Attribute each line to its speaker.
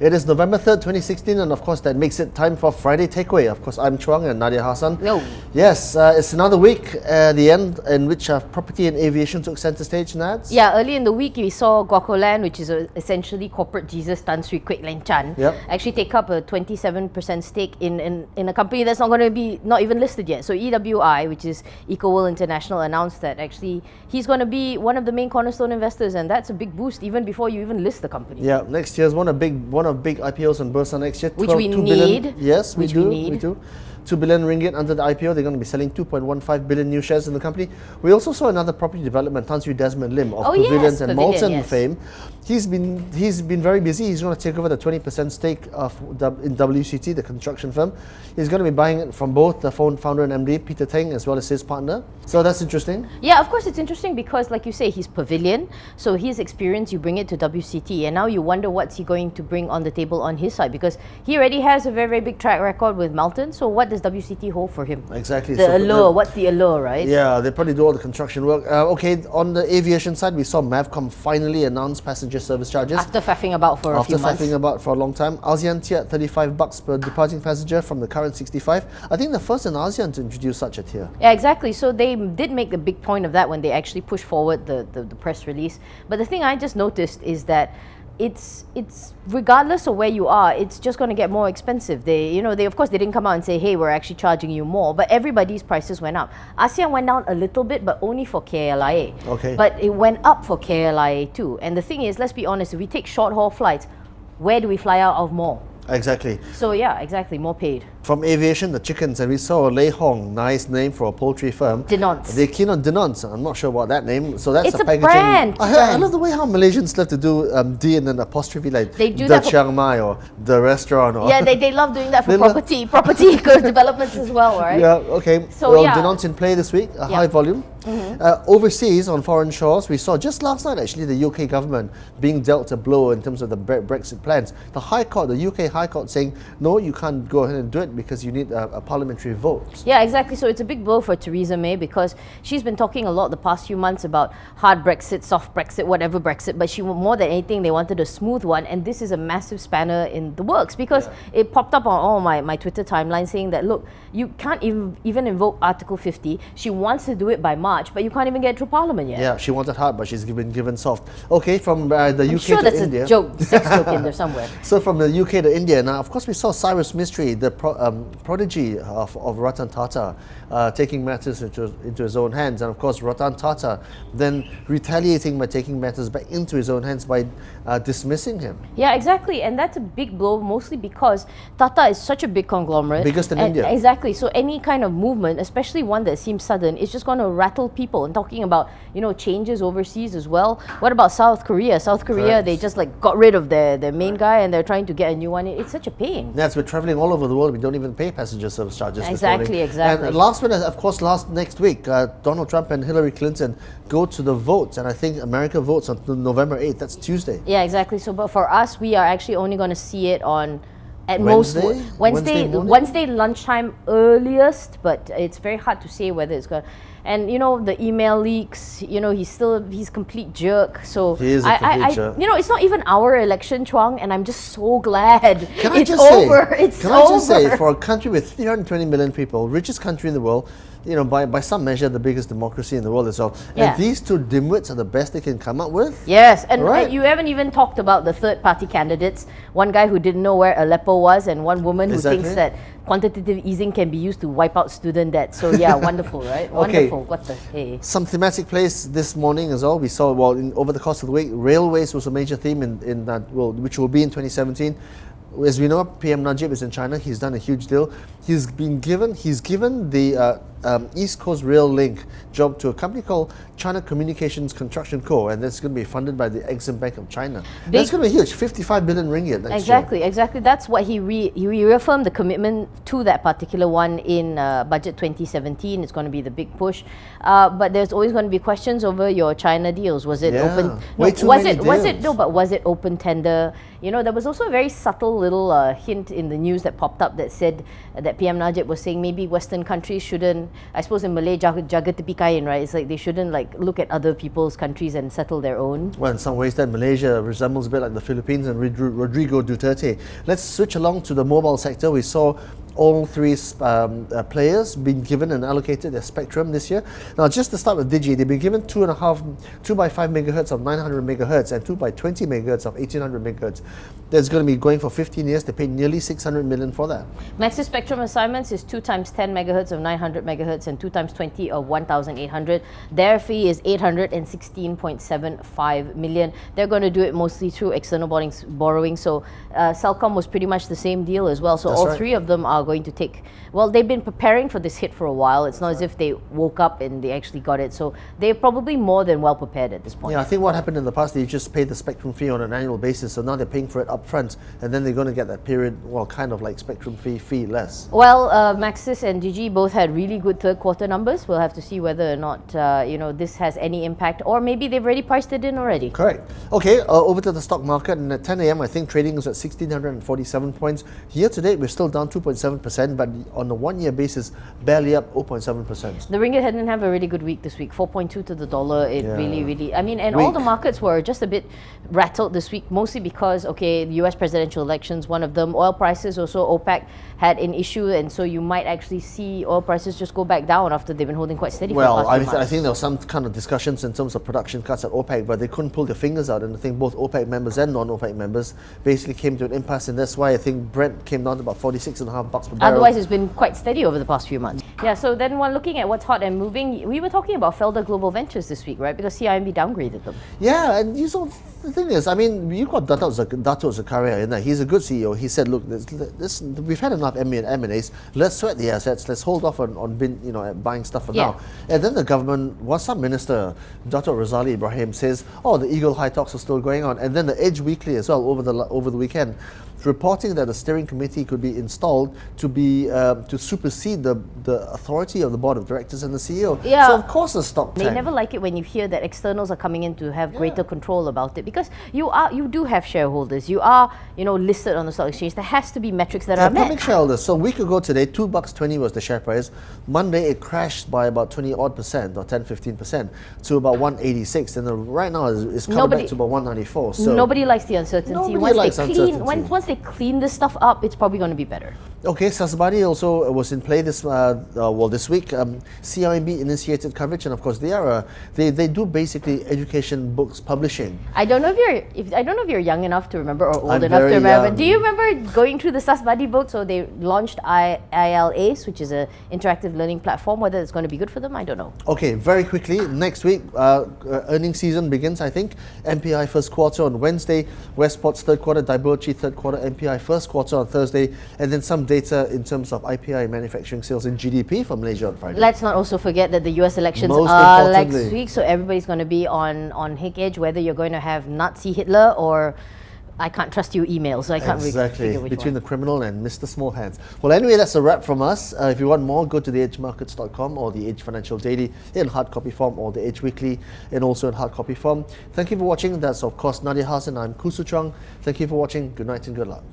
Speaker 1: It is November 3rd, 2016, and of course that makes it time for Friday Takeaway. Of course, I'm Chuang and Nadia Hassan.
Speaker 2: Yo.
Speaker 1: Yes, it's another week, the end in which property and aviation took center stage, Nads.
Speaker 2: Yeah, early in the week we saw Guacoland, which is essentially corporate Jesus Tan Sri Quek Leng actually take up a 27% stake in a company that's not going to be not even listed yet. So EWI, which is EcoWorld International, announced that actually he's going to be one of the main cornerstone investors, and that's a big boost even before you even list the company.
Speaker 1: Yeah, next year's one of big IPOs on Bursa next year.
Speaker 2: Which we need.
Speaker 1: Yes,
Speaker 2: we
Speaker 1: do. 2 billion ringgit under the IPO. They're going to be selling 2.15 billion new shares in the company. We also saw another property development, Tan Sri Desmond Lim of Pavilions and Molten fame. He's been very busy. He's going to take over the 20% stake in WCT, the construction firm. He's going to be buying it from both the founder and MD, Peter Teng, as well as his partner. So that's interesting.
Speaker 2: Yeah, of course it's interesting because, like you say, he's Pavilion. So his experience, you bring it to WCT, and now you wonder what's he going to bring on the table on his side, because he already has a very, very big track record with Melton. So what does WCT hold for him?
Speaker 1: Exactly.
Speaker 2: The allure. What's the allure, right?
Speaker 1: Yeah, they probably do all the construction work. Okay, on the aviation side, we saw Mavcom finally announce passenger service charges.
Speaker 2: After faffing about for a few months.
Speaker 1: After faffing about for a long time. ASEAN tier at $35 per departing passenger from the current 65. I think the first in ASEAN to introduce such a tier.
Speaker 2: Yeah, exactly. So they did make a big point of that when they actually pushed forward the press release. But the thing I just noticed is that it's regardless of where you are, it's just going to get more expensive. They of course they didn't come out and say, hey, we're actually charging you more, but everybody's prices went up. ASEAN went down a little bit, but only for KLIA.
Speaker 1: Okay.
Speaker 2: But it went up for KLIA too. And the thing is, let's be honest, if we take short haul flights, where do we fly out of more?
Speaker 1: Exactly.
Speaker 2: So yeah, exactly, more paid.
Speaker 1: From aviation, the chickens, and we saw Lei Hong, nice name for a poultry firm.
Speaker 2: Denons.
Speaker 1: They're keen on Denons. I'm not sure about that name. So that's
Speaker 2: It's a
Speaker 1: packaging.
Speaker 2: brand.
Speaker 1: I love the way how Malaysians love to do D and then apostrophe, like
Speaker 2: They do
Speaker 1: the
Speaker 2: that for
Speaker 1: Chiang Mai or the restaurant. Or
Speaker 2: Yeah, they love doing that for
Speaker 1: They
Speaker 2: property developments as well, right?
Speaker 1: Yeah, okay.
Speaker 2: So,
Speaker 1: well,
Speaker 2: yeah.
Speaker 1: Denons in play this week, a high volume. Overseas, on foreign shores, we saw just last night actually the UK government being dealt a blow in terms of the Brexit plans. The UK High Court saying, no, you can't go ahead and do it because you need a parliamentary vote.
Speaker 2: Yeah, exactly. So it's a big blow for Theresa May because she's been talking a lot the past few months about hard Brexit, soft Brexit, whatever Brexit, but more than anything, they wanted a smooth one, and this is a massive spanner in the works because it popped up on all my Twitter timeline saying that, look, you can't even invoke Article 50. She wants to do it by March, but you can't even get through Parliament yet.
Speaker 1: Yeah, she wanted hard, but she's been given soft. Okay, from the UK to India.
Speaker 2: I'm sure that's a joke, sex joke in there somewhere.
Speaker 1: So from the UK to India, now of course we saw Cyrus Mistry, the prodigy of Ratan Tata, taking matters into his own hands, and of course Ratan Tata then retaliating by taking matters back into his own hands by dismissing him.
Speaker 2: Yeah, exactly, and that's a big blow, mostly because Tata is such a big conglomerate.
Speaker 1: Biggest in India.
Speaker 2: Exactly, so any kind of movement, especially one that seems sudden, is just going to rattle people. And talking about, changes overseas as well. What about South Korea? South Korea,
Speaker 1: Correct.
Speaker 2: they just got rid of their main guy and they're trying to get a new one. It's such a pain.
Speaker 1: Yes, we're traveling all over the world. We don't even pay passenger service charges.
Speaker 2: Exactly.
Speaker 1: And last one, of course, next week, Donald Trump and Hillary Clinton go to the votes, and I think America votes on November 8th. That's Tuesday.
Speaker 2: Yeah, exactly. So, but for us, we are actually only going to see it on Wednesday lunchtime earliest, but it's very hard to say whether it's going to. And the email leaks, he's complete jerk. So
Speaker 1: he is a complete jerk.
Speaker 2: It's not even our election, Chuang, and I'm just so glad it's
Speaker 1: over.
Speaker 2: It's over.
Speaker 1: I just say, for a country with 320 million people, richest country in the world, by some measure the biggest democracy in the world as well.
Speaker 2: Yeah.
Speaker 1: And these two dimwits are the best they can come up with.
Speaker 2: Yes, and you haven't even talked about the third party candidates. One guy who didn't know where Aleppo was, and one woman who thinks that quantitative easing can be used to wipe out student debt. So yeah, wonderful, right?
Speaker 1: Okay.
Speaker 2: Wonderful. What the hey?
Speaker 1: Some thematic plays this morning as well. We saw, over the course of the week, railways was a major theme in that, which will be in 2017. As we know, PM Najib is in China. He's done a huge deal. He's given the East Coast Rail Link job to a company called China Communications Construction Co., and that's going to be funded by the Exim Bank of China. That's going to be huge, 55 billion ringgit next year. Exactly.
Speaker 2: That's what he reaffirmed the commitment to that particular one in budget 2017. It's going to be the big push, but there's always going to be questions over your China deals. Was it open? Was it open tender? There was also a very subtle little hint in the news that popped up that said that that PM Najib was saying maybe Western countries shouldn't, I suppose in Malay, jaga tepi kain, right? It's like they shouldn't like look at other people's countries and settle their own.
Speaker 1: Well, in some ways, that Malaysia resembles a bit like the Philippines and Rodrigo Duterte. Let's switch along to the mobile sector. We saw all three players being given and allocated their spectrum this year. Now, just to start with Digi, they've been given 2 by 5 megahertz of 900 megahertz and 2 by 20 megahertz of 1800 megahertz. That's going to be going for 15 years. They paid nearly 600 million for that.
Speaker 2: Max's spectrum assignments is 2 times 10 megahertz of 900 megahertz and 2 times 20 of 1800. Their fee is 816.75 million. They're going to do it mostly through external borrowing. So Celcom was pretty much the same deal as well. So
Speaker 1: That's
Speaker 2: all
Speaker 1: right.
Speaker 2: three of them are going to take, well, they've been preparing for this hit for a while. It's not as if they woke up and they actually got it. So they're probably more than well prepared at this point.
Speaker 1: Yeah, I think what happened in the past, they just paid the spectrum fee on an annual basis. So now they're paying for it up front, and then they're going to get that period, well, kind of like spectrum fee less.
Speaker 2: Well, Maxis and Digi both had really good third quarter numbers. We'll have to see whether or not this has any impact, or maybe they've already priced it in already.
Speaker 1: Correct. Okay, over to the stock market, and at 10 a.m. I think trading is at 1,647 points. Year to date, we're still down 2.7%, but on a one-year basis, barely up 0.7%.
Speaker 2: The ringgit didn't have a really good week this week. 4.2 to the dollar. It really. I mean, and
Speaker 1: Weak.
Speaker 2: all the markets were just a bit rattled this week, mostly because the U.S. presidential elections, one of them. Oil prices also, OPEC had an issue, and so you might actually see oil prices just go back down after they've been holding quite steady.
Speaker 1: Well,
Speaker 2: for the past few
Speaker 1: I
Speaker 2: months.
Speaker 1: think there was some kind of discussions in terms of production cuts at OPEC, but they couldn't pull their fingers out, and I think both OPEC members and non-OPEC members basically came to an impasse, and that's why I think Brent came down to about $46.5 per barrel.
Speaker 2: Otherwise, it's been quite steady over the past few months. Yeah, so then when looking at what's hot and moving, we were talking about Felder Global Ventures this week, right? Because CIMB downgraded them.
Speaker 1: Yeah, and you saw, the thing is, I mean, you've got Dato' Zakaria in there. He's a good CEO. He said, look, we've had enough M&As. Let's sweat the assets. Let's hold off on buying stuff for now. And then the government, some minister, Dato' Razali Ibrahim, says, the Eagle High talks are still going on. And then the Edge Weekly as well over the weekend, reporting that a steering committee could be installed to supersede the authority of the board of directors and the CEO.
Speaker 2: Yeah.
Speaker 1: So of course the stock
Speaker 2: They
Speaker 1: tanked.
Speaker 2: never like it when you hear that externals are coming in to have greater control about it, because you do have shareholders. You are listed on the stock exchange. There has to be metrics that are
Speaker 1: Public
Speaker 2: met.
Speaker 1: shareholders. So a week ago today, $2.20 was the share price. Monday it crashed by about 20% or 10-15% to about 186, and right now it's coming back to about 194. So
Speaker 2: nobody likes the uncertainty.
Speaker 1: Nobody likes uncertainty.
Speaker 2: Once they clean this stuff up, it's probably going to be better.
Speaker 1: Okay, Sasabadi also was in play this week. CIMB initiated coverage, and of course they do basically education books publishing.
Speaker 2: I don't know if you're young enough to remember or old
Speaker 1: I'm
Speaker 2: enough to
Speaker 1: very
Speaker 2: remember.
Speaker 1: young.
Speaker 2: Do you remember going through the Sasbadi book? So they launched ILAs, which is an interactive learning platform. Whether it's going to be good for them, I don't know.
Speaker 1: Okay, very quickly, next week, earnings season begins, I think. MPI first quarter on Wednesday, Westport's third quarter, Daibochi third quarter, MPI first quarter on Thursday, and then some data in terms of IPI manufacturing sales and GDP for Malaysia on Friday.
Speaker 2: Let's not also forget that the US elections
Speaker 1: Most
Speaker 2: are
Speaker 1: importantly.
Speaker 2: next week, so everybody's going to be on Hick Edge, whether you're going to have Nazi Hitler or I can't trust your email, so I can't really figure which
Speaker 1: between
Speaker 2: one.
Speaker 1: the criminal and Mr. Small Hands. Well, anyway, that's a wrap from us. If you want more, go to theedgemarkets.com or the Edge Financial Daily in hard copy form, or the Edge Weekly and also in hard copy form. Thank you for watching. That's of course Nadia, Hassan. I'm Khoo, Chuang. Thank you for watching. Good night and good luck.